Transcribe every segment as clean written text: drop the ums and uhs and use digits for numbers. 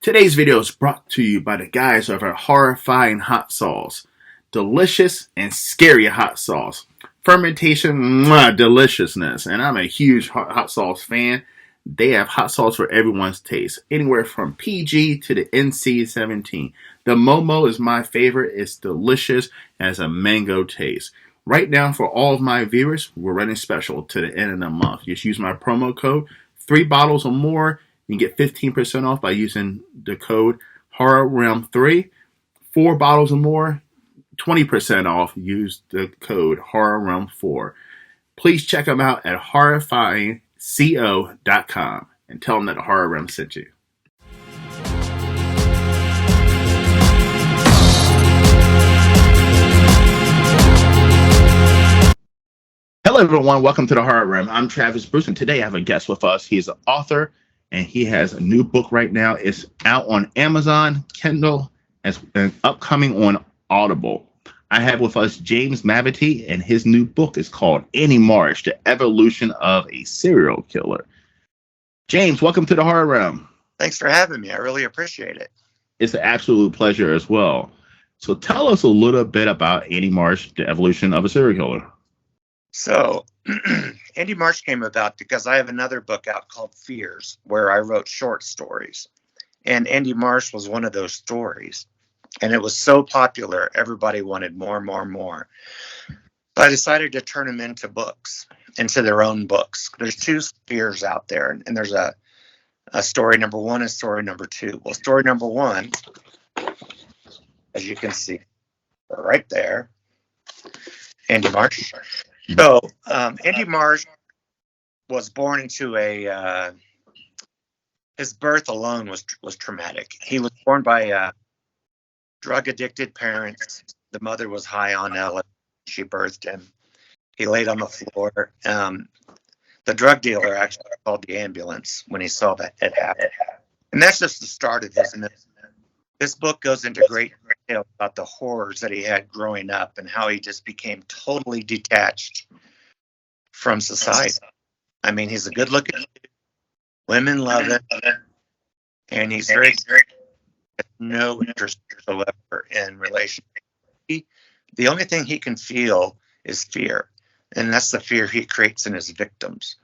Today's video is brought to you by the guys of our horrifying hot sauce. Delicious and scary hot sauce. Fermentation, deliciousness. And I'm a huge hot sauce fan. They have hot sauce for everyone's taste. Anywhere from PG to the NC-17. The Momo is my favorite. It's delicious and has a mango taste. Right now, for all of my viewers, we're running special to the end of the month. Just use my promo code, 3 bottles or more. You can get 15% off by using the code HorrorRealm3. 4 bottles or more, 20% off. Use the code HorrorRealm4. Please check them out at horrifyingco.com and tell them that the Horror Realm sent you. Hello, everyone. Welcome to the Horror Realm. I'm Travis Bruce, and today I have a guest with us. He's an author, and he has a new book right now. It's out on Amazon, Kindle, and upcoming on Audible. I have with us James Mavity, and his new book is called Marsh, The Evolution of a Serial Killer. James, welcome to the Horror Realm. Thanks for having me. I really appreciate it. It's an absolute pleasure as well. So tell us a little bit about Marsh, The Evolution of a Serial Killer. So Marsh came about because I have another book out called Fears, where I wrote short stories. And Marsh was one of those stories. And it was so popular, everybody wanted more and more and more. So I decided to turn them into books, into their own books. There's 2 Fears out there, and there's a story number 1 and story number 2. Well, story number 1, as you can see right there, Andy Marsh. So Andy Marsh was born into his birth alone was traumatic. He was born by drug-addicted parents. The mother was high on LSD. She birthed him. He laid on the floor. The drug dealer actually called the ambulance when he saw that it happened. And that's just the start of this. And this book goes into great detail about the horrors that he had growing up and how he just became totally detached from society. I mean, he's a good-looking dude. Women love it. And he's very no interest whatsoever in relationships. The only thing he can feel is fear. And that's the fear he creates in his victims.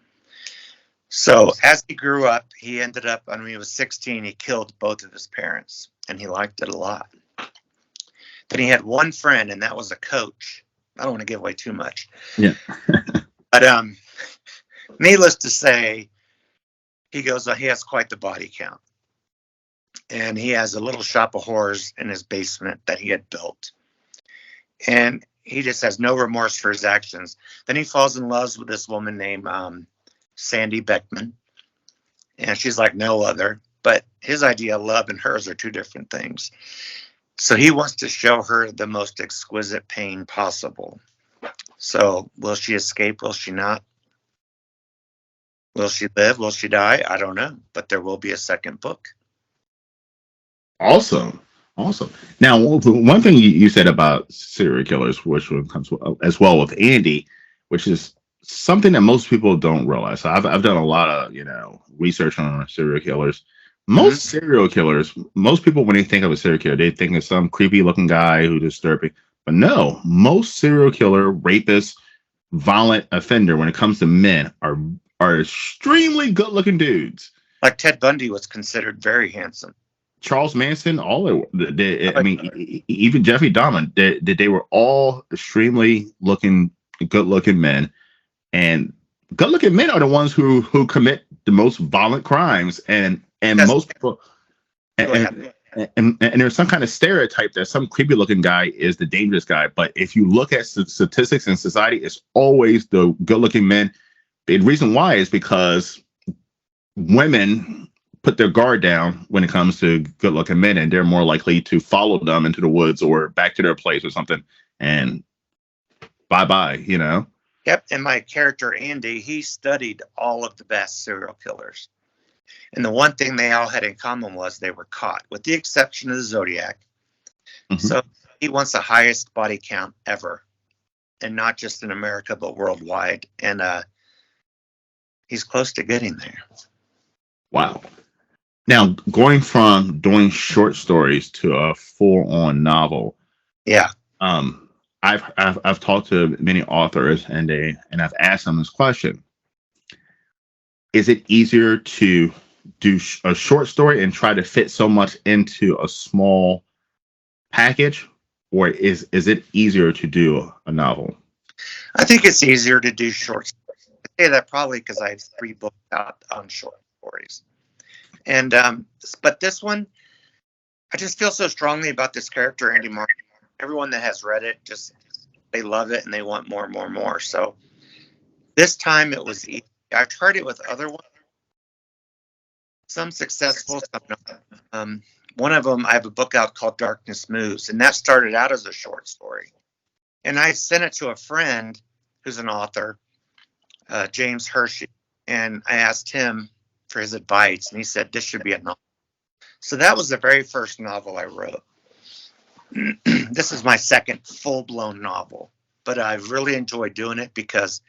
So as he grew up, he ended up, when he was 16, he killed both of his parents. And he liked it a lot. Then he had one friend, and that was a coach. I don't want to give away too much. Yeah. But needless to say, he has quite the body count. And he has a little shop of horrors in his basement that he had built. And he just has no remorse for his actions. Then he falls in love with this woman named Sandy Beckman. And she's like no other. But his idea of love and hers are 2 different things. So he wants to show her the most exquisite pain possible. So will she escape? Will she not? Will she live? Will she die? I don't know. But there will be a second book. Awesome. Now, one thing you said about serial killers, which comes as well with Andy, which is something that most people don't realize. So I've done a lot of research on serial killers. Most serial killers, most people, when they think of a serial killer, they think of some creepy looking guy who's disturbing. But no, most serial killer, rapist, violent offender, when it comes to men, are extremely good looking dudes. Like Ted Bundy was considered very handsome. Charles Manson, even Jeffrey Dahmer, they were all extremely good looking men. And good looking men are the ones who commit the most violent crimes. And most people, and there's some kind of stereotype that some creepy looking guy is the dangerous guy. But if you look at statistics in society, it's always the good looking men. The reason why is because women put their guard down when it comes to good looking men, and they're more likely to follow them into the woods or back to their place or something. And bye-bye. Yep. And my character, Andy, he studied all of the best serial killers. And the one thing they all had in common was they were caught, with the exception of the Zodiac. Mm-hmm. So he wants the highest body count ever. And not just in America, but worldwide. And he's close to getting there. Wow. Now, going from doing short stories to a full-on novel, Yeah. um, I've talked to many authors, and I've asked them this question: is it easier to do a short story and try to fit so much into a small package, or is it easier to do a novel? I think it's easier to do short stories. I say that probably because I have 3 books out on short stories. And but this one, I just feel so strongly about this character, Andy Marsh. Everyone that has read it, just they love it and they want more and more and more. So this time it was easy. I've tried it with other ones, some successful, some not. One of them, I have a book out called Darkness Moves, and that started out as a short story. And I sent it to a friend who's an author, James Hershey, and I asked him for his advice, and he said this should be a novel. So that was the very first novel I wrote. This is my second full-blown novel, but I've really enjoyed doing it because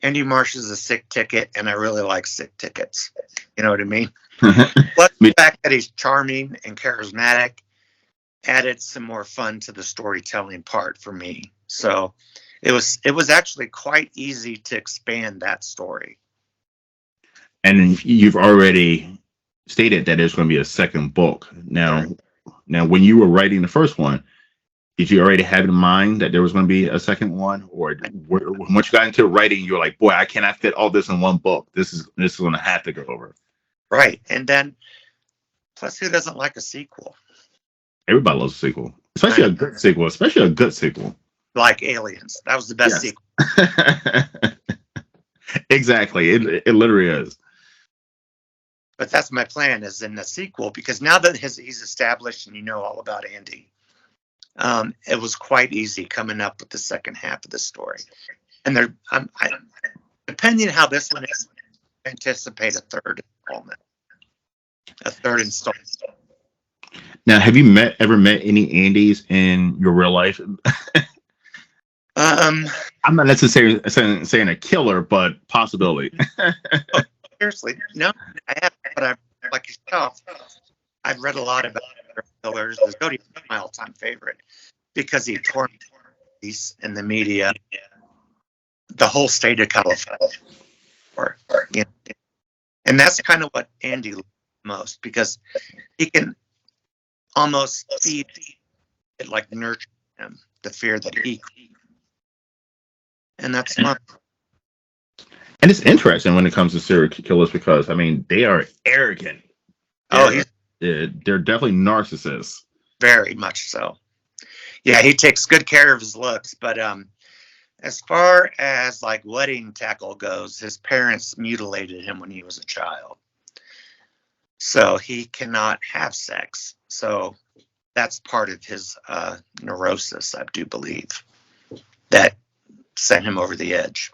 Andy Marsh is a sick ticket, and I really like sick tickets. You know what I mean? Plus the fact that he's charming and charismatic added some more fun to the storytelling part for me. So it was actually quite easy to expand that story. And you've already stated that there's going to be a second book. Now, when you were writing the first one, did you already have in mind that there was going to be a second one, or once you got into writing, you were like, "Boy, I cannot fit all this in one book. This is going to have to go over." Right. And then, plus, who doesn't like a sequel? Everybody loves a sequel, especially a good sequel. Especially a good sequel. Like Aliens. That was the best sequel. Exactly. It literally is. But that's my plan, is in the sequel, because now that he's established and you know all about Andy, it was quite easy coming up with the second half of the story. And depending on how this one is, I anticipate a third installment. A third installment. Now, have you ever met any Andys in your real life? I'm not necessarily saying a killer, but possibility. Seriously, no, I haven't. But I, like yourself, I've read a lot about killers. The Zodiac is my all-time favorite because he tore police in the media, the whole state of California. And that's kind of what Andy loves most, because he can almost feed it, like nurture him, the fear that he. And that's fun. And it's interesting when it comes to serial killers because I mean they are arrogant. They're definitely narcissists. Very much so. Yeah, he takes good care of his looks, but as far as like wedding tackle goes, his parents mutilated him when he was a child, so he cannot have sex. So that's part of his neurosis, I do believe, that sent him over the edge.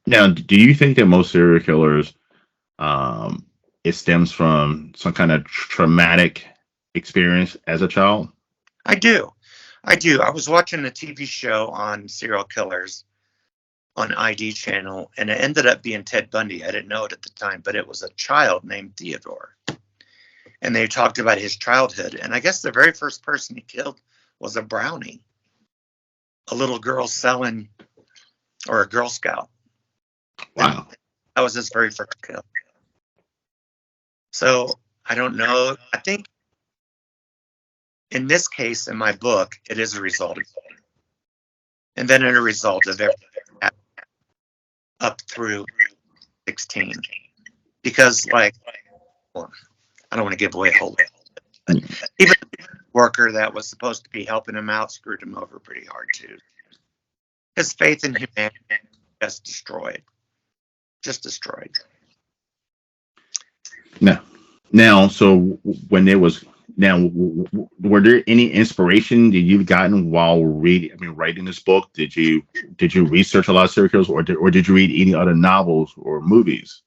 Now, do you think that most serial killers, it stems from some kind of traumatic experience as a child? I do. I was watching a TV show on serial killers on ID channel, and it ended up being Ted Bundy. I didn't know it at the time, but it was a child named Theodore. And they talked about his childhood. And I guess the very first person he killed was a brownie, a little girl selling, or a Girl Scout. Wow. That was his very first kill. So I don't know. I think in this case, in my book, it is a result of it. And then a result of everything up through 16. Because, like, well, I don't want to give away a whole lot. Even the worker that was supposed to be helping him out screwed him over pretty hard, too. His faith in humanity just destroyed. Just destroyed. Now, so when there was were there any inspiration that you've gotten while writing this book? Did you research a lot of serial killers, or did you read any other novels or movies?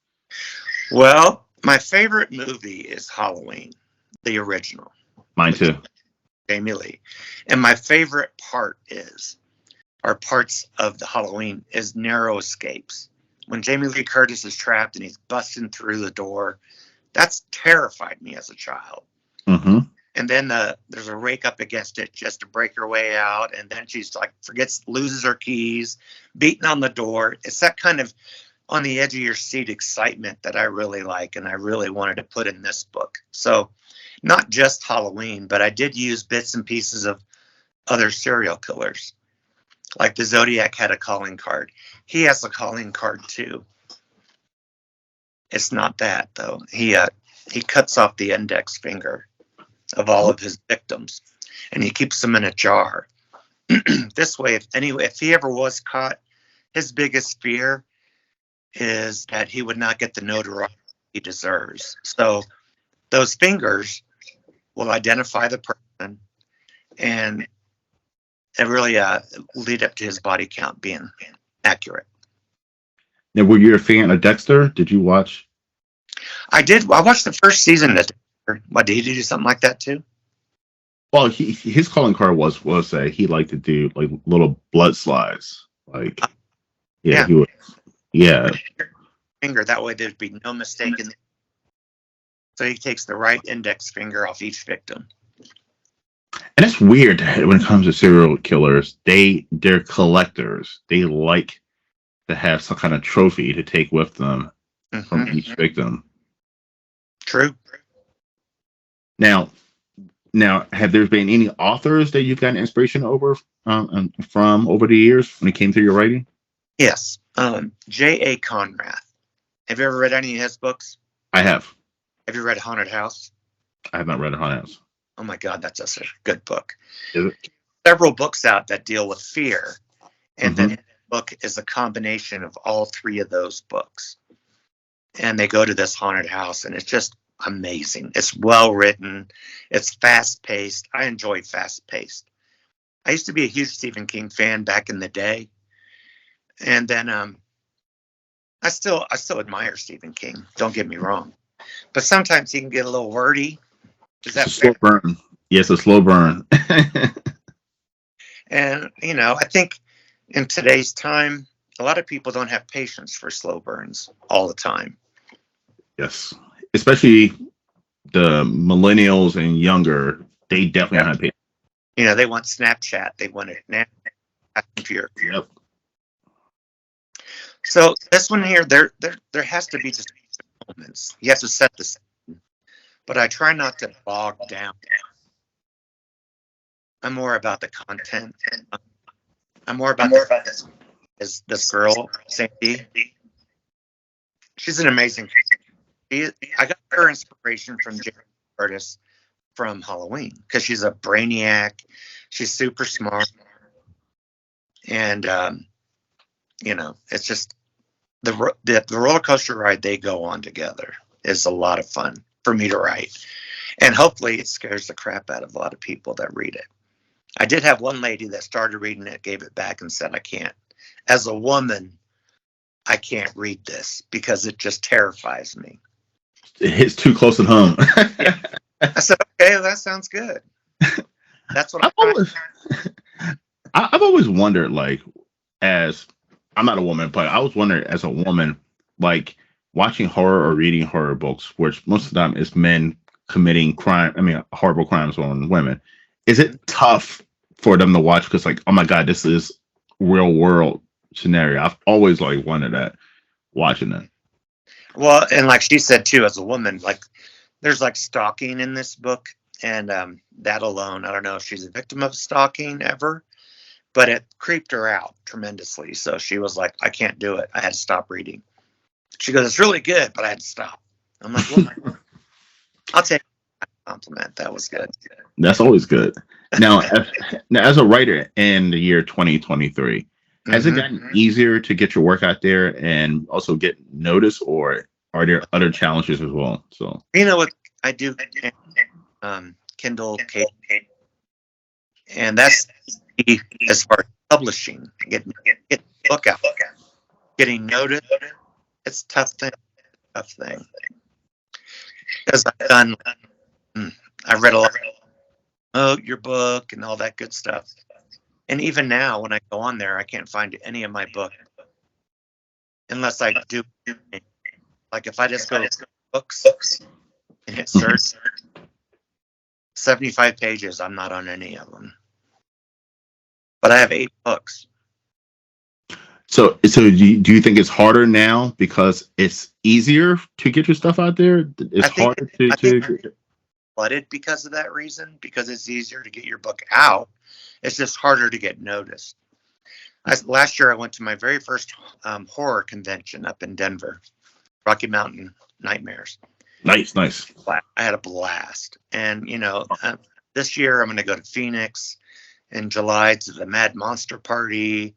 Well, my favorite movie is Halloween, the original. Mine too. Jamie Lee. And my favorite part parts of the Halloween is narrow escapes. When Jamie Lee Curtis is trapped and he's busting through the door That's terrified me as a child. Mm-hmm. And then there's a rake up against it just to break her way out. And then she's like, loses her keys, beating on the door. It's that kind of on the edge of your seat excitement that I really like. And I really wanted to put in this book. So not just Halloween, but I did use bits and pieces of other serial killers. Like the Zodiac had a calling card. He has a calling card too. It's not that though. He cuts off the index finger of all of his victims, and he keeps them in a jar. This way, if he ever was caught, his biggest fear is that he would not get the notoriety he deserves. So those fingers will identify the person and really lead up to his body count being accurate. Now, were you a fan of Dexter? Did you watch? I did. I watched the first season of Dexter. What, did he do something like that too? Well, his calling card was that he liked to do like little blood slides. Like, Yeah. he would. Yeah, Finger, that way there'd be no mistake in. So he takes the right index finger off each victim. and it's weird that when it comes to serial killers. They're collectors. They like to have some kind of trophy to take with them from each victim. True. Now, have there been any authors that you've gotten inspiration from over the years when it came to your writing? Yes. J.A. Conrad. Have you ever read any of his books? I have. Have you read Haunted House? I have not read Haunted House. Oh my God, that's a good book. Is it? Several books out that deal with fear, and then the book is a combination of all three of those books. And they go to this haunted house, and it's just amazing. It's well written. It's fast paced. I enjoy fast paced. I used to be a huge Stephen King fan back in the day, and then I still admire Stephen King. Don't get me wrong, but sometimes he can get a little wordy. Is that It's a slow burn? Yes, a slow burn. And I think in today's time, a lot of people don't have patience for slow burns all the time. Yes, especially the millennials and younger. They definitely don't have patience. They want Snapchat. They want it now. Yep. So this one here, there has to be just moments. You have to set the scene, but I try not to bog down. I'm more about the content. I'm more about this girl, Sandy. She's an amazing. I got her inspiration from Jamie Curtis from Halloween because she's a brainiac. She's super smart, and it's just the roller coaster ride they go on together is a lot of fun for me to write, and hopefully it scares the crap out of a lot of people that read it. I did have one lady that started reading it, gave it back, and said, "I can't. As a woman, I can't read this because it just terrifies me." It hits too close at home. Yeah. I said, "Okay, that sounds good." That's what I've always wondered, like, as I'm not a woman, but I was wondering as a woman, like watching horror or reading horror books, which most of the time is men committing horrible crimes on women. Is it tough for them to watch? Because, like, oh my God, this is real world scenario. I've always like wondered that watching it. Well, and like she said too, as a woman, like there's like stalking in this book, and that alone, I don't know if she's a victim of stalking ever, but it creeped her out tremendously. So she was like, "I can't do it. I had to stop reading." She goes, "It's really good, but I had to stop." I'm like, "Well, I'll take a compliment. That was good." That's always good. Now, as a writer in the year 2023, has it gotten easier to get your work out there and also get noticed, or are there other challenges as well? So you know what I do, Kindle, and that's as far as publishing, getting the book out, getting noticed. It's a tough thing. Because I've read a lot. Oh, your book and all that good stuff. And even now, when I go on there, I can't find any of my book unless I do. Like if I just go to books, and hit search. 75 pages. I'm not on any of them, but I have 8 books. So do you think it's harder now because it's easier to get your stuff out there? It's harder I think flooded because of that reason, because it's easier to get your book out. It's just harder to get noticed. Last year, I went to my very first horror convention up in Denver, Rocky Mountain Nightmares. Nice. I had a blast. And, this year I'm going to go to Phoenix in July to the Mad Monster Party.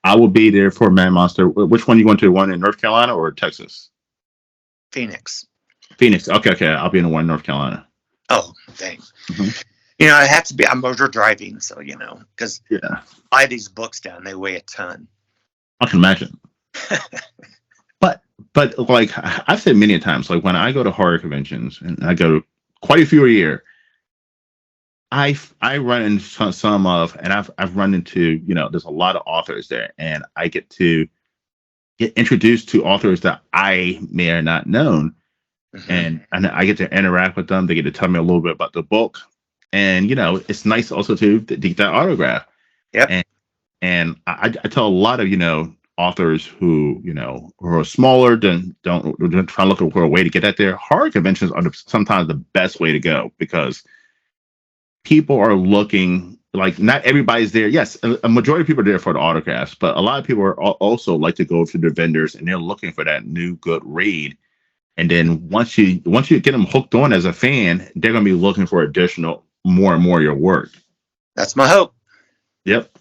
I will be there for Mad Monster. Which one you going to? One in North Carolina or Texas? Phoenix. Okay. I'll be in the one in North Carolina. Oh, dang. Mm-hmm. I have to be, I'm motor driving. So, because yeah. I buy these books down, they weigh a ton. I can imagine. But like I've said many times, like when I go to horror conventions, and I go quite a few a year, I run into some of, and I've run into, there's a lot of authors there, and I get to get introduced to authors that I may or not known, and I get to interact with them. They get to tell me a little bit about the book, and it's nice also to get that autograph. Yep. And I tell a lot of authors who are smaller don't try to look for a way to get out there. Horror conventions are sometimes the best way to go because people are looking, like, not everybody's there. Yes, a majority of people are there for the autographs, but a lot of people are also like to go to the vendors and they're looking for that new good read. And then once you get them hooked on as a fan, they're going to be looking for additional more and more of your work. That's my hope. Yep.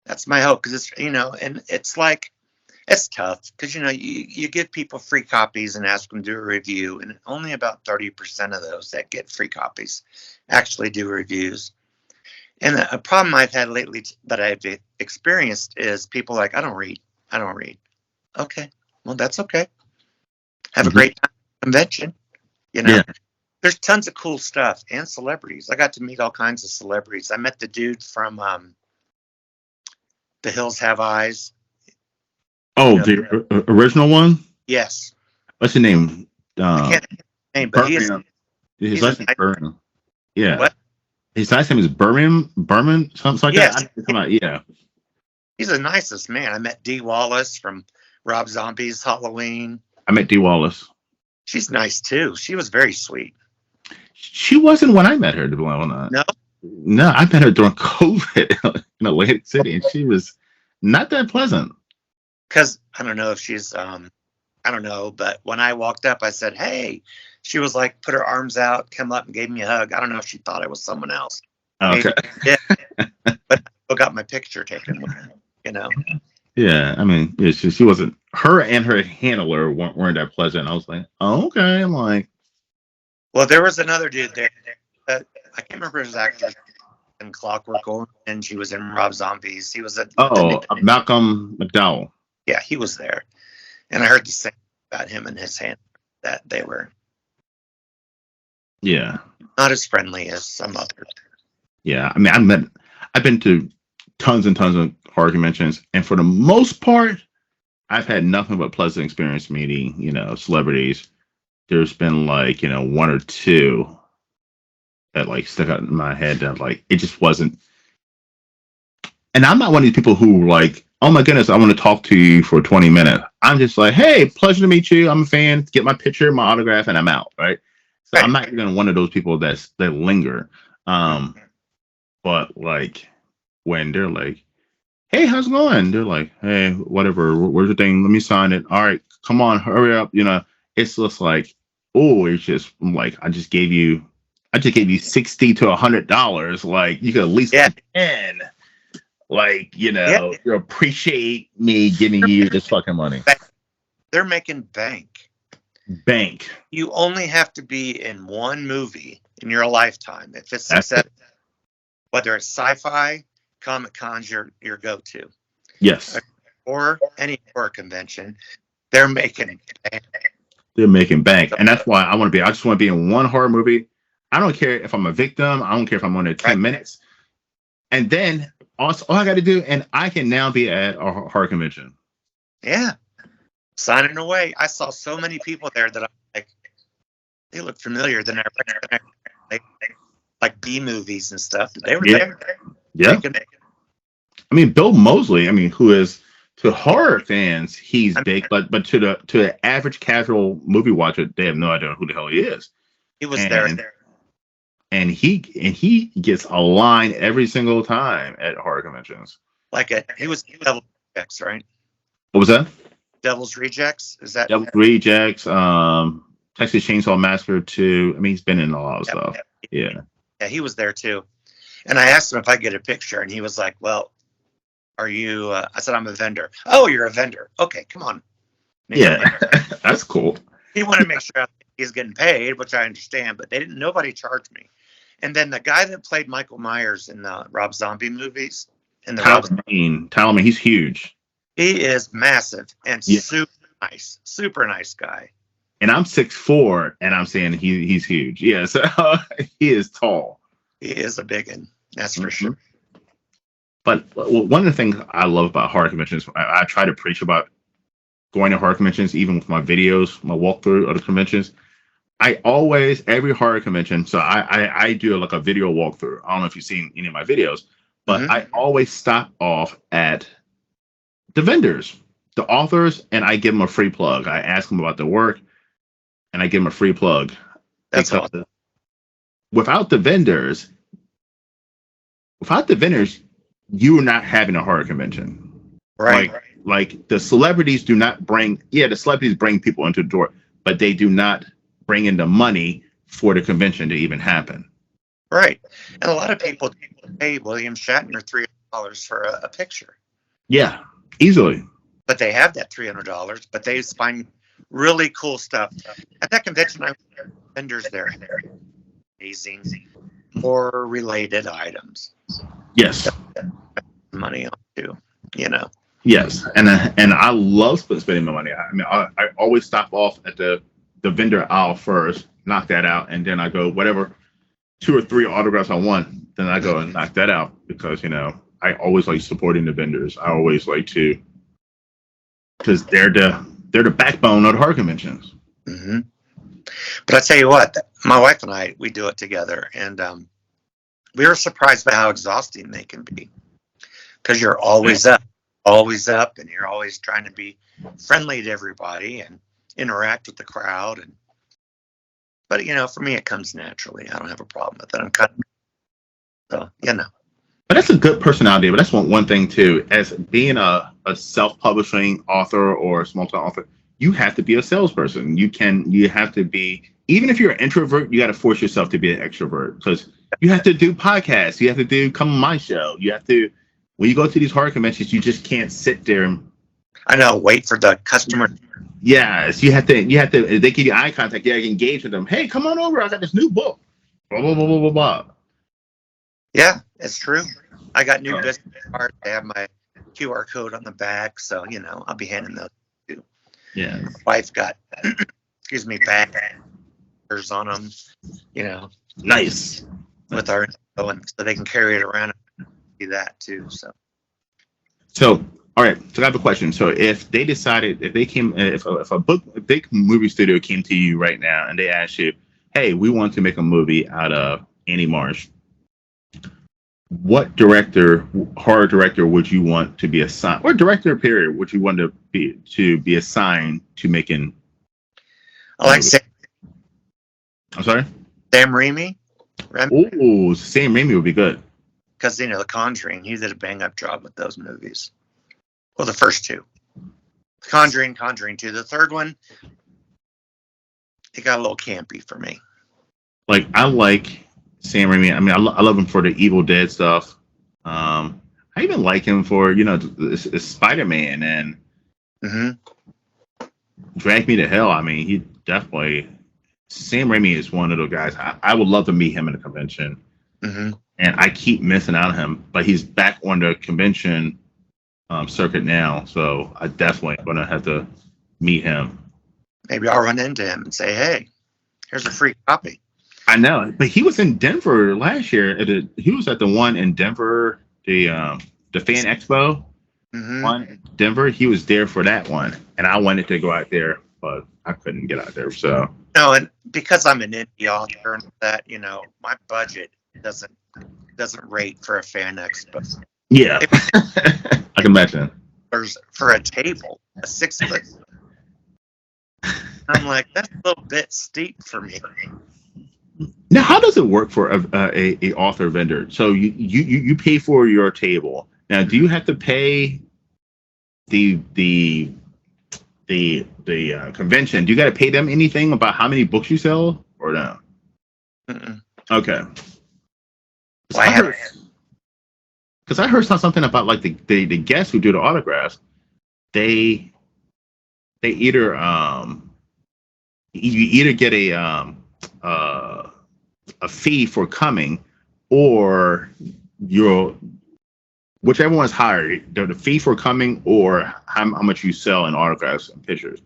That's my hope, because it's, and it's like, it's tough because, you give people free copies and ask them to do a review, and only about 30% of those that get free copies actually do reviews. And a problem I've had lately that I've experienced is people like, I don't read. Okay, well, that's okay. Have a great time at the convention. Yeah. There's tons of cool stuff and celebrities. I got to meet all kinds of celebrities. I met the dude from The Hills Have Eyes. Oh, the original one? Yes. What's his name? I can't name, but his last name is Berman. Yeah. What? His last name is Berman, something like that. Yeah. He's the nicest man. I met Dee Wallace from Rob Zombie's Halloween. I met Dee Wallace. She's nice too. She was very sweet. She wasn't when I met her, to be honest. No, I met her during COVID in Atlantic City, and she was not that pleasant. Because I don't know if she's, I don't know, but when I walked up, I said, "Hey." She was like, put her arms out, come up and gave me a hug. I don't know if she thought I was someone else. Okay. Yeah. But I got my picture taken with her, Yeah, I mean, she wasn't, her and her handler weren't that pleasant. I was like, oh, okay. I'm like, well, there was another dude there. I can't remember his actor in Clockwork Orange, and she was in Rob Zombies. He was Malcolm McDowell. Yeah, he was there, and I heard the same about him and his hand, that they were not as friendly as some others. Yeah, I mean, I've been to tons and tons of horror conventions, and for the most part, I've had nothing but pleasant experience meeting, celebrities. There's been like, one or two that like stuck out in my head that like it just wasn't. And I'm not one of these people who like, oh my goodness, I want to talk to you for 20 minutes. I'm just like, hey, pleasure to meet you. I'm a fan. Get my picture, my autograph, and I'm out. Right. So I'm not even one of those people that linger. But like when they're like, hey, how's it going? They're like, hey, whatever. Where's your thing? Let me sign it. All right, come on, hurry up. It's just like, oh, it's just like I just gave you $60 to $100. Like you could at least get 10. Like, you appreciate me giving you this fucking money. They're making bank. You only have to be in one movie in your lifetime. If it's successful, whether it's sci-fi, Comic Con's your go-to. Yes. Or any horror convention, they're making bank. They're making bank. And that's why I just want to be in one horror movie. I don't care if I'm a victim. I don't care if I'm on there 10 minutes. And then all I got to do, and I can now be at a horror convention. Yeah. Signing away. I saw so many people there that I'm like, They look familiar. Then I recognize like B movies and stuff. They were Yeah, there. yeah. Making, I mean, Bill Moseley. I mean, who is to horror fans, he's I mean, big, but to the average casual movie watcher, they have no idea who the hell he is. he was there. And he gets a line every single time at horror conventions. He was Devil's Rejects, right? What was that? Devil's Rejects. Is that? Devil Rejects, Texas Chainsaw Massacre 2. I mean, he's been in a lot of stuff. Yeah. Yeah, he was there too. And I asked him if I could get a picture, and he was like, "Well, are you?" I said, "I'm a vendor." Oh, you're a vendor. Okay, come on. Yeah, that's cool. He wanted to make sure he's getting paid, which I understand, but nobody charged me. And then the guy that played Michael Myers in the Rob Zombie movies, in the Tyler Mane, he's huge. he is massive and super nice guy. And I'm 6'4", and I'm saying he's huge. Yeah, so he is tall. He is a big one, that's for sure. But one of the things I love about horror conventions, I try to preach about going to horror conventions, even with my videos, my walkthrough of the conventions. Every horror convention, so I do like a video walkthrough. I don't know if you've seen any of my videos, but I always stop off at the vendors, the authors, and I give them a free plug. I ask them about their work, and I give them a free plug. That's awesome. Without the vendors, you are not having a horror convention. Right. Like the celebrities do not bring, the celebrities bring people into the door, but they do not bring in the money for the convention to even happen. Right. And a lot of people pay William Shatner $300 for a picture. Yeah, easily. But they have that $300, but they find really cool stuff. At that convention, I had vendors there. Amazing, more related items. Yes. Money on too, Yes, and I love spending my money. I mean, I always stop off at the vendor aisle first, knock that out, and then I go whatever 2 or 3 autographs I want. Then I go and knock that out because I always like supporting the vendors. I always like to, because they're the backbone of the horror conventions. Mm-hmm. But I tell you what, my wife and I, we do it together, and we were surprised by how exhausting they can be because you're always up, and you're always trying to be friendly to everybody and interact with the crowd. But for me, it comes naturally. I don't have a problem with it. I'm cutting, so But that's a good personality. But that's one thing too. As being a self-publishing author or a small-time author, you have to be a salesperson. You have to be, even if you're an introvert, you got to force yourself to be an extrovert because you have to do podcasts. You have to come on my show. You have to, when you go to these horror conventions, you just can't sit there and, I know, wait for the customer. Yes, you have to, they give you eye contact. You have to engage with them. Hey, come on over. I got this new book. Blah, blah, blah, blah, blah, blah. Yeah, it's true. I got new business cards. I have my QR code on the back. So, I'll be handing those too. Yeah. My wife got, baggers on them, Nice. with our info, and so they can carry it around and see that too. So, all right. So I have a question. So if they decided, if a big movie studio came to you right now and they asked you, hey, we want to make a movie out of Annie Marsh, what horror director would you want to be assigned, or director period, would you want to be assigned to making? I like Sam. I'm sorry? Sam Raimi. Oh, Sam Raimi would be good. Because, The Conjuring, he did a bang-up job with those movies. Well, the first 2. Conjuring 2. The third one, it got a little campy for me. Like, I like Sam Raimi. I mean, I love him for the Evil Dead stuff. I even like him for, Spider-Man and Drag Me to Hell. I mean, he definitely... Sam Raimi is one of those guys. I would love to meet him in a convention. Mm-hmm. And I keep missing out on him. But he's back on the convention circuit now. So I definitely going to have to meet him. Maybe I'll run into him and say, hey, here's a free copy. I know. But he was in Denver last year. He was at the one in Denver, the Fan Expo. Mm-hmm. One in Denver. He was there for that one. And I wanted to go out there but I couldn't get out there. So No, and because I'm an indie author and that, my budget doesn't rate for a fan expo. yeah, I can imagine. There's for a table, a 6 foot. I'm like, that's a little bit steep for me. Now, how does it work for a author vendor? So you pay for your table. Now, do you have to pay the convention? Do you got to pay them anything about how many books you sell or no? Mm-mm. Okay. Well, Because I heard something about like the guests who do the autographs, they either you either get a fee for coming, or you're whichever one's higher, the fee for coming or how much you sell in autographs and pictures.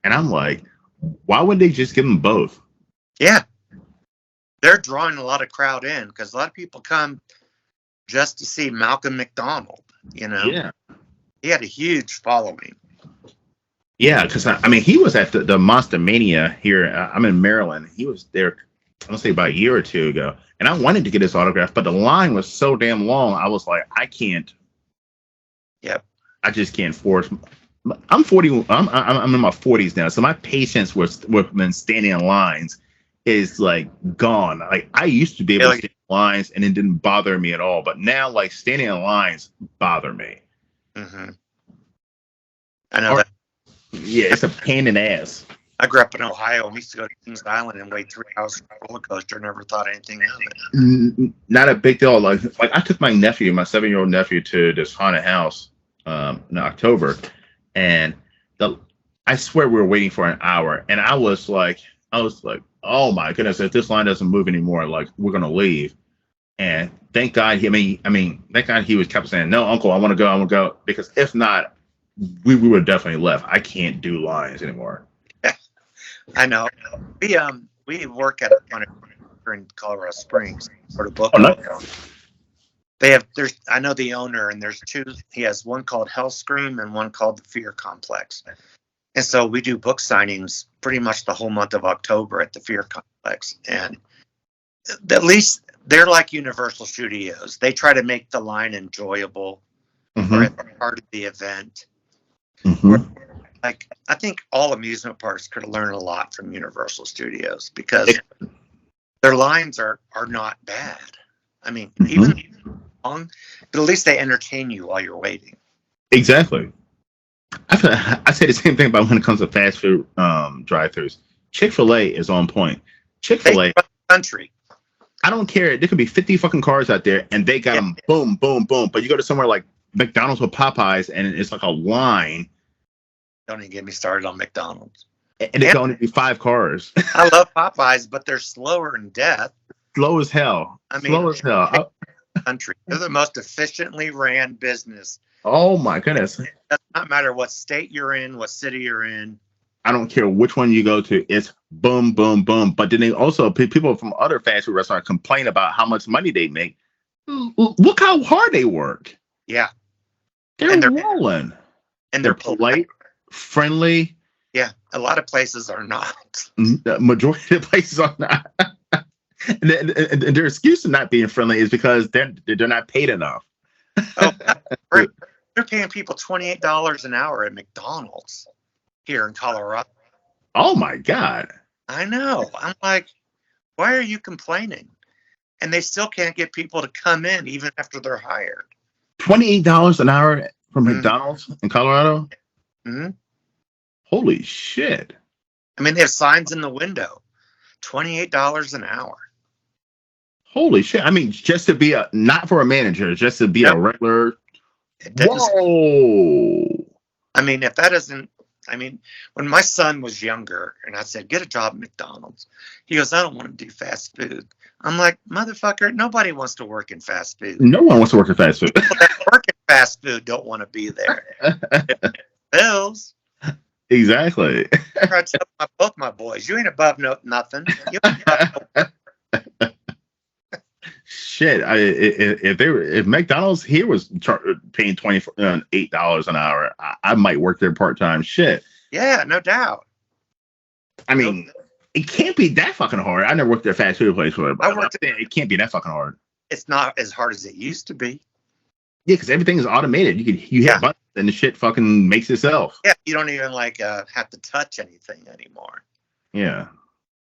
And I'm like, why would they just give them both? Yeah, they're drawing a lot of crowd in because a lot of people come just to see Malcolm McDonald. Yeah. He had a huge following. Yeah, because I mean, he was at the Monster Mania here. I'm in Maryland. He was there, I want to say about a year or two ago, and I wanted to get his autograph, but the line was so damn long. I was like, I can't. Yep. I just can't force. I'm 40. I'm in my 40s now, so my patience with when standing in lines is like gone. Like I used to be able to stand in lines, and it didn't bother me at all. But now, like standing in lines bother me. Mm-hmm. I know that. Yeah, it's a pain in the ass. I grew up in Ohio. We used to go to Kings Island and wait 3 hours for a roller coaster. Never thought anything of it. Not a big deal. Like I took my 7-year-old nephew, to this haunted house in October, and I swear we were waiting for an hour, and I was like, oh my goodness, if this line doesn't move anymore, like we're gonna leave. And thank God, thank God he was kept saying, no, Uncle, I want to go, because if not, we would have definitely left. I can't do lines anymore. I know. We work at a haunted in Colorado Springs for the book. Oh, nice. I know the owner, and there's two. He has one called Hellscream and one called the Fear Complex. And so we do book signings pretty much the whole month of October at the Fear Complex. And at least they're like Universal Studios. They try to make the line enjoyable or at the part of the event. Mm-hmm. Like, I think all amusement parks could learn a lot from Universal Studios because their lines are not bad. I mean, even long, but at least they entertain you while you're waiting. Exactly. I say the same thing about when it comes to fast food drive-thrus. Chick-fil-A is on point. Chick-fil-A, country. I don't care. There could be 50 fucking cars out there, and they got them boom, boom, boom. But you go to somewhere like McDonald's or Popeyes, and it's like a line. Don't even get me started on McDonald's. And it can only be 5 cars. I love Popeyes, but they're slower in death. Slow as hell. Slow as hell. Country. They're the most efficiently ran business. Oh my goodness. It does not matter what state you're in, what city you're in. I don't care which one you go to. It's boom, boom, boom. But then they also, people from other fast food restaurants complain about how much money they make. Look how hard they work. Yeah. They're rolling. And they're polite, friendly. Yeah. A lot of places are not. The majority of the places are not. and their excuse to not being friendly is because they're not paid enough. Oh, right. They're paying people $28 an hour at McDonald's here in Colorado. Oh my God. I know. I'm like, why are you complaining? And they still can't get people to come in even after they're hired. $28 an hour from McDonald's in Colorado? Mm-hmm. Holy shit. I mean, they have signs in the window. $28 an hour. Holy shit. I mean, just to be not for a manager, just to be a regular. Whoa. I mean, if that isn't, when my son was younger and I said, get a job at McDonald's, he goes, I don't want to do fast food. I'm like, motherfucker, nobody wants to work in fast food. No one wants to work in fast food. People that work in fast food don't want to be there. Bills. Exactly. I tell both my boys, you ain't above nothing. Shit, if McDonald's here was paying $8 an hour, I might work there part time. Shit. Yeah, no doubt. I mean, it can't be that fucking hard. I never worked at a fast food place for it, but it can't be that fucking hard. It's not as hard as it used to be. Yeah, because everything is automated. You hit buttons and the shit fucking makes itself. Yeah, you don't even like have to touch anything anymore. Yeah,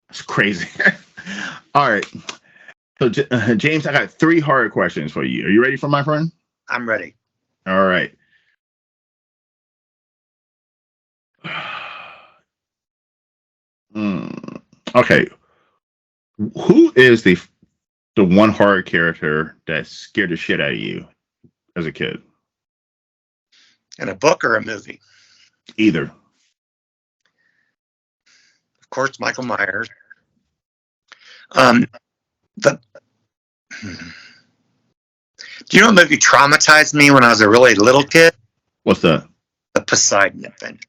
it's crazy. All right, so James, I got 3 hard questions for you. Are you ready for my friend? I'm ready. All right. Okay, who is the one horror character that scared the shit out of you as a kid? In a book or a movie? Either. Of course, Michael Myers. Do you know what movie traumatized me when I was a really little kid? What's that? The Poseidon Adventure.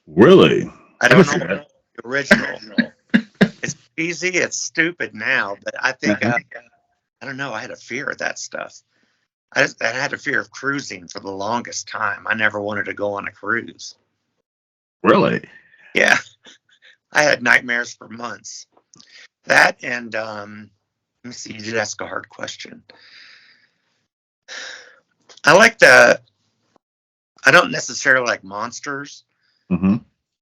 Really? I don't know the original. It's easy. It's stupid now, but I think I don't know. I had a fear of that stuff. I had a fear of cruising for the longest time. I never wanted to go on a cruise. Really? Yeah, I had nightmares for months. That and let me see. You did ask a hard question. I don't necessarily like monsters,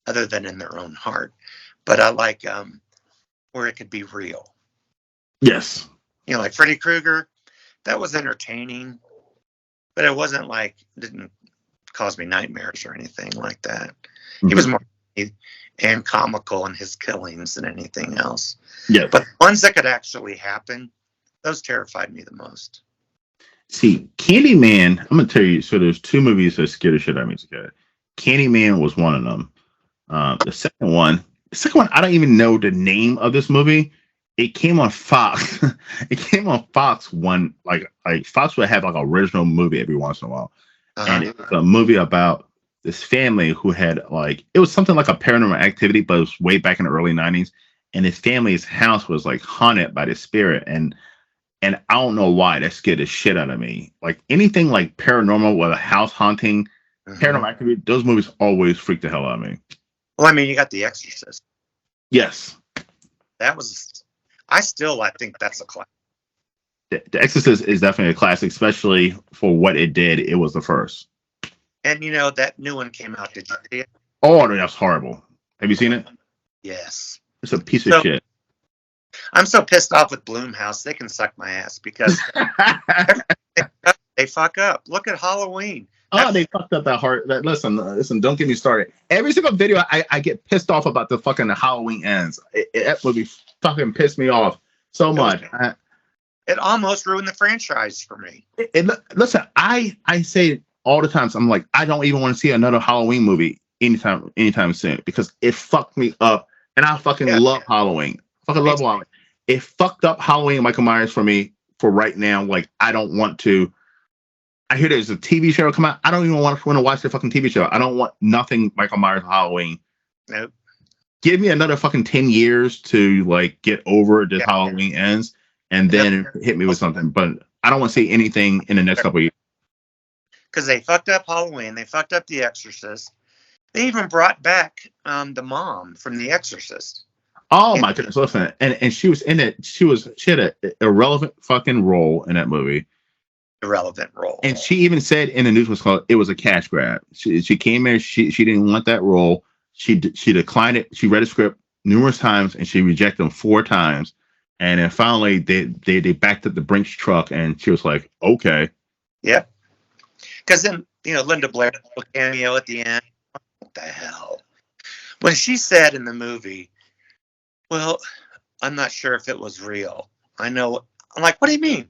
other than in their own heart, but I like where it could be real. Yes. You know, like Freddy Krueger. That was entertaining, but it wasn't like, didn't cause me nightmares or anything like that. Mm-hmm. He was more and comical in his killings than anything else. Yeah. But the ones that could actually happen, those terrified me the most. See, Candyman, I'm going to tell you, so there's 2 movies that scared the shit out of me as a kid. Candyman was one of them. The second one, I don't even know the name of this movie. It came on Fox. It came on Fox one, like Fox would have like an original movie every once in a while. And it was a movie about this family who had it was something like a Paranormal Activity, but it was way back in the early 90s. And his family's house was like haunted by the spirit. And I don't know why that scared the shit out of me. Like anything like paranormal with a house haunting, Paranormal Activity, those movies always freak the hell out of me. Well, I mean, you got The Exorcist. Yes. I think that's a classic. The Exorcist is definitely a classic, especially for what it did. It was the first. And you know, that new one came out. Did you see it? Oh, that's horrible. Have you seen it? Yes. It's a piece of shit. I'm so pissed off with Blumhouse. They can suck my ass because they fuck up. Look at Halloween. They fucked up that heart. Listen, don't get me started. Every single video, I get pissed off about the fucking Halloween ends. That movie fucking pissed me off so much. It almost ruined the franchise for me. Listen, I say all the time, so I'm like, I don't even want to see another Halloween movie anytime soon because it fucked me up. And I fucking love Halloween. Fucking love Halloween. It fucked up Halloween and Michael Myers for me for right now. Like, I don't want to. I hear there's a TV show come out. I don't even want to watch the fucking TV show. I don't want nothing Michael Myers Halloween. Nope. Give me another fucking 10 years to get over this Halloween ends and then hit me with something. But I don't want to see anything in the next couple of years. Because they fucked up Halloween. They fucked up The Exorcist. They even brought back the mom from The Exorcist. Oh my goodness! Listen, and she was in it. She had an irrelevant fucking role in that movie. Irrelevant role. And she even said in the news it was a cash grab. She came there. She didn't want that role. She declined it. She read the script numerous times and she rejected them 4 times. And then finally they backed up the Brinks truck and she was like, okay. Yeah. Because then Linda Blair cameo at the end. What the hell? When she said in the movie, well, I'm not sure if it was real. I know. I'm like, what do you mean?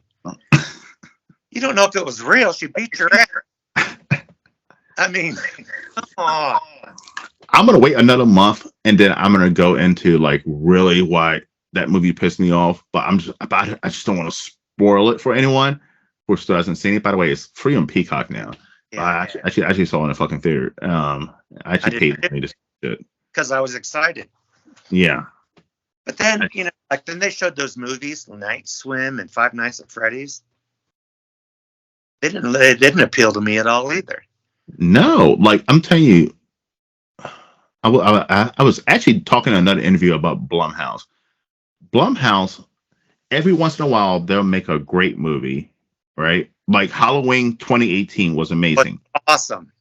You don't know if it was real. She beat your ass. I mean, come on. I'm going to wait another month and then I'm going to go into really why that movie pissed me off. But I just don't want to spoil it for anyone who still hasn't seen it. By the way, it's free on Peacock now. Yeah, I actually saw it in a fucking theater. I actually paid money to see it. Because I was excited. Yeah. But then, then they showed those movies, Night Swim and Five Nights at Freddy's. They didn't appeal to me at all either. No, I'm telling you, I was actually talking in another interview about Blumhouse. Blumhouse, every once in a while, they'll make a great movie, right? Like Halloween 2018 was But amazing, awesome.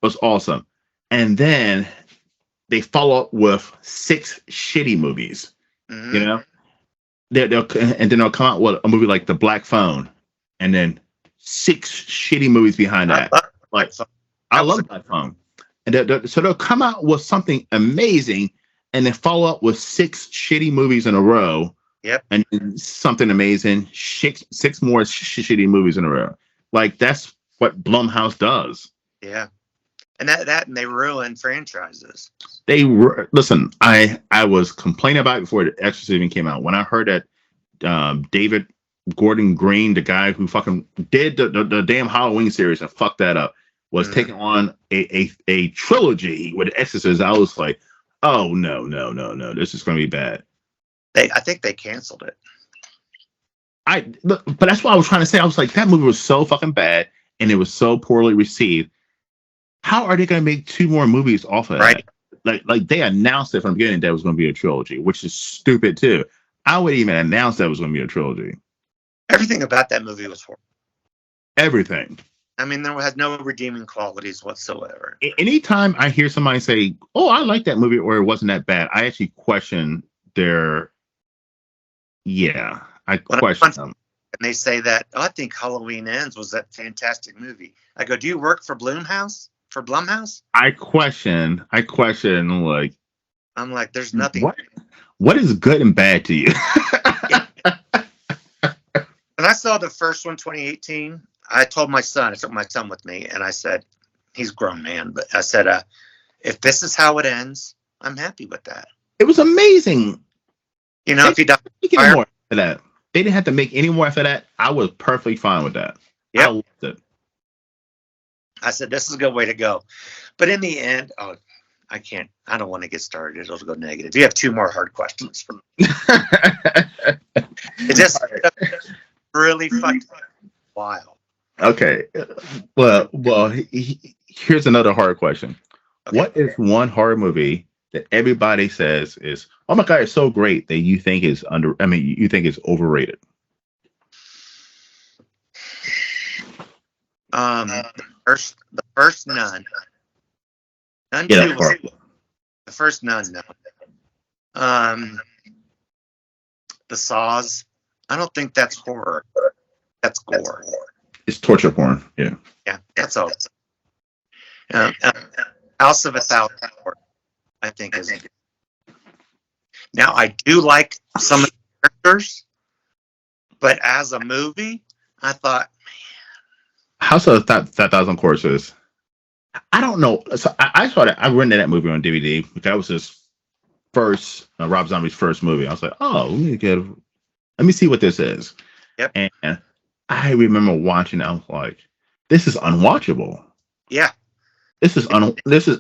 was awesome. And then they follow up with six shitty movies, you Hmm. know? And then they'll come out with a movie like The Black Phone, and then six shitty movies behind I that. love Like, Black Phone. I That was love Black Phone. And so they'll come out with something amazing and then follow up with six shitty movies in a row yep. and then something amazing, six more shitty movies in a row. Like, that's what Blumhouse does. Yeah. And and they ruin franchises. Listen. I was complaining about it before The Exorcist even came out. When I heard that David Gordon Green, the guy who fucking did the damn Halloween series and fucked that up, was Hmm. taking on a trilogy with The Exorcist, I was like, oh no, no, no, no, this is going to be bad. I think they canceled it. But that's what I was trying to say. I was like, that movie was so fucking bad and it was so poorly received. How are they going to make two more movies off of Right. that? Like they announced it from the beginning that it was going to be a trilogy, which is stupid too. I would even announce that it was going to be a trilogy. Everything about that movie was horrible. Everything. I mean, there had no redeeming qualities whatsoever. Anytime I hear somebody say, "Oh, I like that movie," or "It wasn't that bad," I actually question their. Yeah, I When question them. and they say that, oh, I think Halloween Ends was that fantastic movie. I go, do you work for Blumhouse? For Blumhouse? I question. Like, I'm like, there's nothing. what? What is good and bad to you? Yeah. When I saw the first one, 2018, I told my son, I took my son with me, and I said, he's a grown man, but I said, if this is how it ends, I'm happy with that. It was amazing. You know, if he doesn't Make any fire, more after that. They didn't have to make any more after that. I was perfectly fine with that. I yep. loved it. I said, this is a good way to go. But in the end, oh, I don't want to get started. It'll go negative. You have two more hard questions for me. It just really fucked wild. Okay. Well. Here's another hard question. Okay. What is one horror movie that everybody says is, "Oh my god, it's so great," that you think is under? I mean, you think is overrated? The first Nun. Nun Yeah, 2 that's was horrible. the first Nun. No. The Saws. I don't think that's horror. That's gore. It's torture porn. Yeah. Yeah, that's all. Um, um, House of a Thousand Corpses, I think is. Now I do like some of the characters, but as a movie, I thought, House of that Thousand Corpses. I don't know. So I saw that. I rented that movie on DVD because that was his first Rob Zombie's first movie. I was like, oh, let me see what this is. yep, And I remember watching it. I was like, this is unwatchable. yeah, This is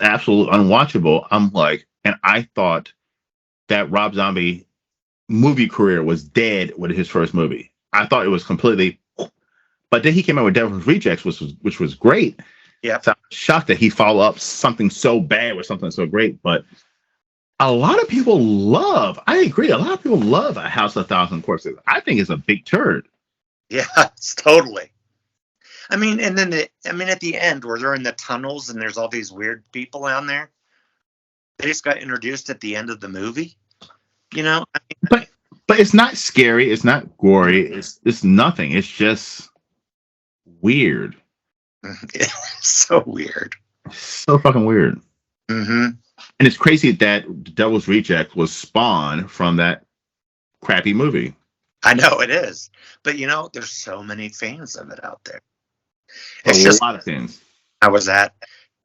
absolutely unwatchable. I'm like, and I thought that Rob Zombie movie career was dead with his first movie. I thought it was completely. But then he came out with Devil's Rejects, which was great. yeah. So I'm shocked that he followed up something so bad with something so great. But a lot of people love. I agree. A lot of people love A House of a Thousand Corpses. I think it's a big turd. Yeah, it's totally. I mean, and then at the end where they're in the tunnels and there's all these weird people down there, they just got introduced at the end of the movie. You know, I mean, But it's not scary. It's not gory. It's nothing. It's just weird. it's so weird. So fucking weird. Mm-hmm. And it's crazy that Devil's Reject was spawned from that crappy movie. I know it is, but you know, there's so many fans of it out there. It's A just lot of things. I was at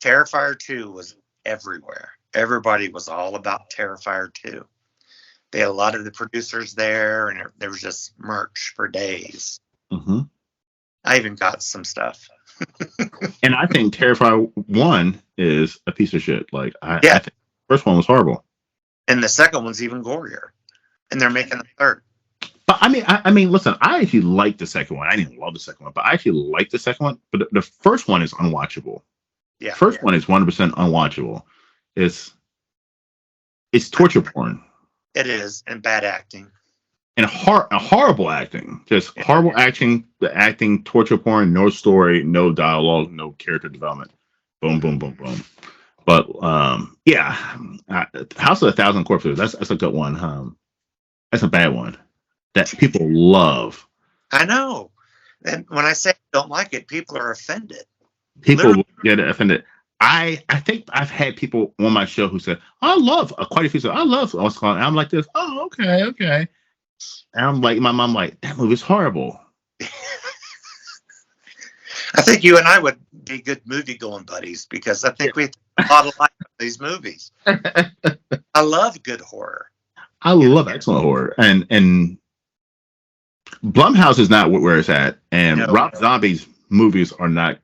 Terrifier 2 was everywhere. Everybody was all about Terrifier 2. They had a lot of the producers there, and there was just merch for days. Mm-hmm. I even got some stuff. And I think Terrifier 1 is a piece of shit. Like, I Yeah, think the first one was horrible. and the second one's even gorier, and they're making the third. But I mean, listen, I actually like the second one. I didn't love the second one, but I actually like the second one. But the first one is unwatchable. Yeah, First one is 100% unwatchable. It's It's torture porn. It is, and bad acting. And horrible acting. Just Yeah. horrible acting. The acting, torture porn, no story, no dialogue, no character development. Boom, boom, boom, boom. But yeah, House of a Thousand Corpses. That's a good one. That's a bad one that people love. I know. And when I say I don't like it, people are offended. People Literally. get offended. I think I've had people on my show who said, "I love," quite a few said, "I love." I'm like this. Oh, okay, okay. And I'm like, my mom, like, that movie's horrible. I think you and I would be good movie going buddies because I think we have a lot of like these movies. I love good horror. I love excellent horror, and Blumhouse is not where it's at, and No. Rob Zombie's movies are not.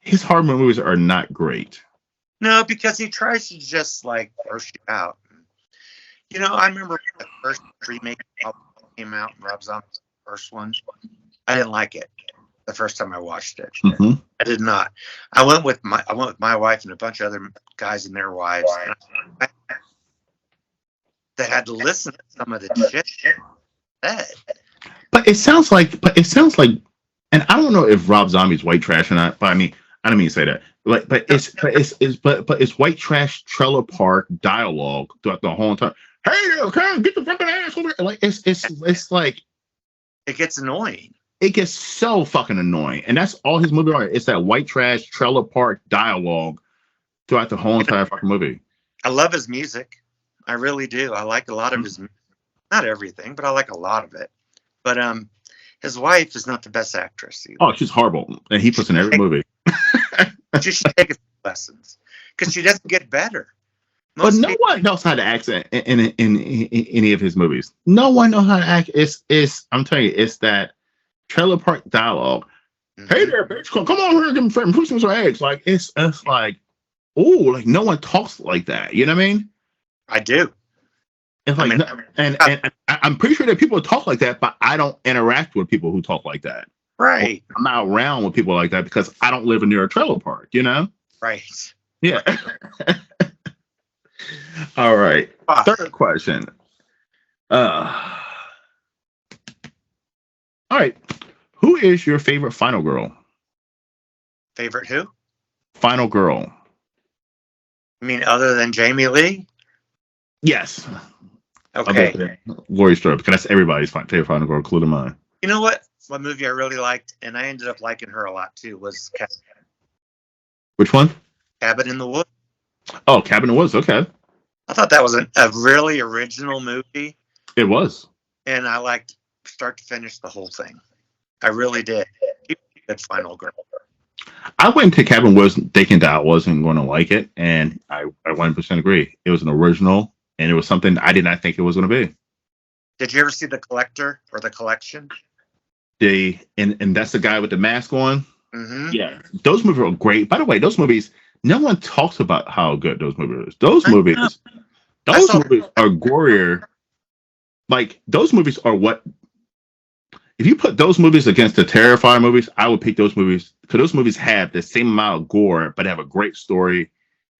His horror movies are not great. No, because he tries to just like gross you out. You know, I remember the first remake came out, Rob Zombie's first one. I didn't like it the first time I watched it. Mm-hmm. I did not. I went with my wife and a bunch of other guys and their wives. And they had to listen to some of the shit said. But it sounds like, and I don't know if Rob Zombie's white trash or not. But I mean, I don't mean to say that. Like, but it's white trash trailer park dialogue throughout the whole time. Hey, okay, get the fucking ass over here. Like it's like it gets annoying. It gets so fucking annoying, and that's all his movie are. It's that white trash trailer park dialogue throughout the whole entire fucking movie. I love his music. I really do. I like a lot of his, not everything, but I like a lot of it. But his wife is not the best actress either. Oh, she's horrible, and he puts in every movie. She should take a few lessons because she doesn't get better. But no one knows how to act in any of his movies. No one knows how to act. It's I'm telling you, it's that trailer park dialogue. Mm-hmm. Hey there, bitch! Come on here and give me put some eggs. Like it's like, oh, like no one talks like that. You know what I mean? I do. It's like, and I'm pretty sure that people talk like that, but I don't interact with people who talk like that. Right. I'm not around with people like that because I don't live near a trailer park. You know? Right. Yeah. All right. Third question. All right. Who is your favorite final girl? Favorite who? Final girl. I mean, other than Jamie Lee? Yes. Okay. Laurie Strode, because that's everybody's favorite final girl, including mine. You know what? One movie I really liked, and I ended up liking her a lot too, was Cabin. Which one? Cabin in the Woods. Oh, Cabin in the Woods. Okay. I thought that was a really original movie. It was. And I liked start to finish the whole thing. I really did. Good final girl. I went into Cabin in the Woods thinking that I wasn't going to like it, and I 100% agree. It was an original, and it was something I did not think it was going to be. Did you ever see The Collector or The Collection? And that's the guy with the mask on. Mm-hmm. Yeah, those movies are great. By the way, those movies, no one talks about how good those movies are. Those movies are gorier. Like those movies are what. If you put those movies against the Terrifier movies, I would pick those movies because those movies have the same amount of gore, but have a great story.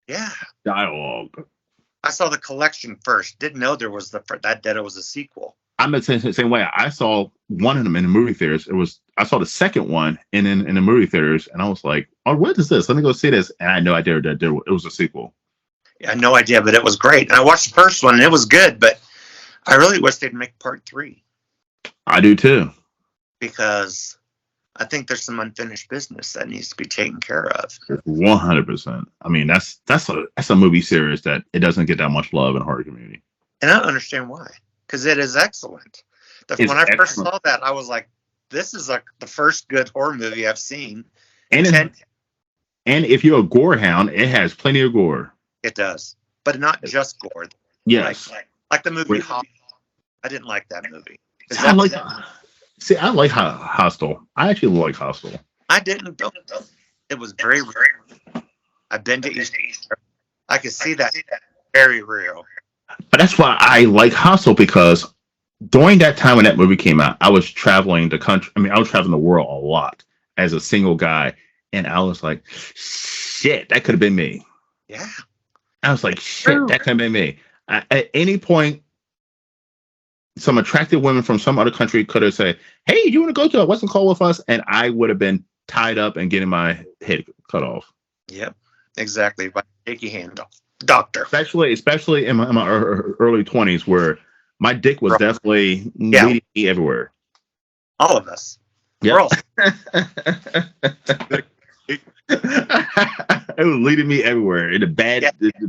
Yeah. Dialogue. I saw The Collection first. Didn't know there was that it was a sequel. I'm the same way. I saw one of them in the movie theaters. I saw the second one in the movie theaters, and I was like, "Oh, what is this? Let me go see this." And I had no idea that it was a sequel. Yeah, no idea, but it was great. And I watched the first one, and it was good. But I really wish they'd make part 3. I do too, because I think there's some unfinished business that needs to be taken care of. 100%. I mean, that's a movie series that it doesn't get that much love in the horror community, and I don't understand why. Because it is excellent. When I first saw that, I was like, "This is the first good horror movie I've seen." And if you're a gore hound, it has plenty of gore. It does, but not just gore. Yes, like the movie Hostel. I didn't like that movie. I like Hostel. I actually like Hostel. I didn't. It was very real. I've been to East. I could see that very real. But that's why I like Hostel, because during that time when that movie came out, I was traveling the country. I mean, I was traveling the world a lot as a single guy, and I was like, "Shit, that could have been me." Yeah. I was like, "Shit, that could have been me." At any point, some attractive women from some other country could have said, "Hey, you want to go to a Western call with us?" And I would have been tied up and getting my head cut off. Yep, exactly. By shaky hand, doctor. Especially in my early 20s, where my dick was definitely leading me everywhere. All of us. Yeah. It was leading me everywhere in the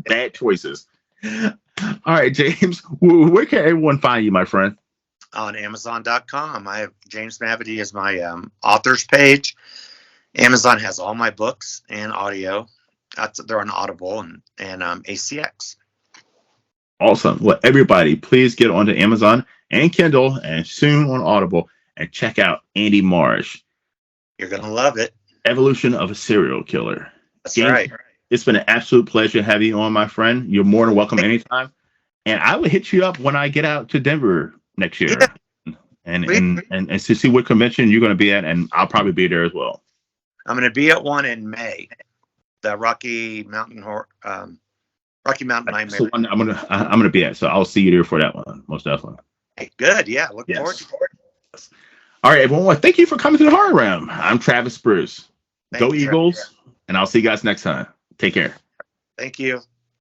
bad choices. All right, James, where can everyone find you, my friend? On Amazon.com. I have James Mavity as my authors page. Amazon has all my books and audio. They're on Audible and ACX. Awesome. Well, everybody, please get onto Amazon and Kindle and soon on Audible and check out Andy Marsh. You're going to love it. Evolution of a Serial Killer. That's James, right. It's been an absolute pleasure having you on, my friend. You're more than welcome anytime. And I will hit you up when I get out to Denver next year and to see what convention you're going to be at, and I'll probably be there as well. I'm going to be at one in May, the Rocky Mountain Nightmare. I'm gonna be at, so I'll see you there for that one, most definitely. Hey, good, yeah. Look forward to it. All right, everyone. Well, thank you for coming to the Horror Realm. I'm Travis Bruce. Go Eagles, and I'll see you guys next time. Take care. Thank you.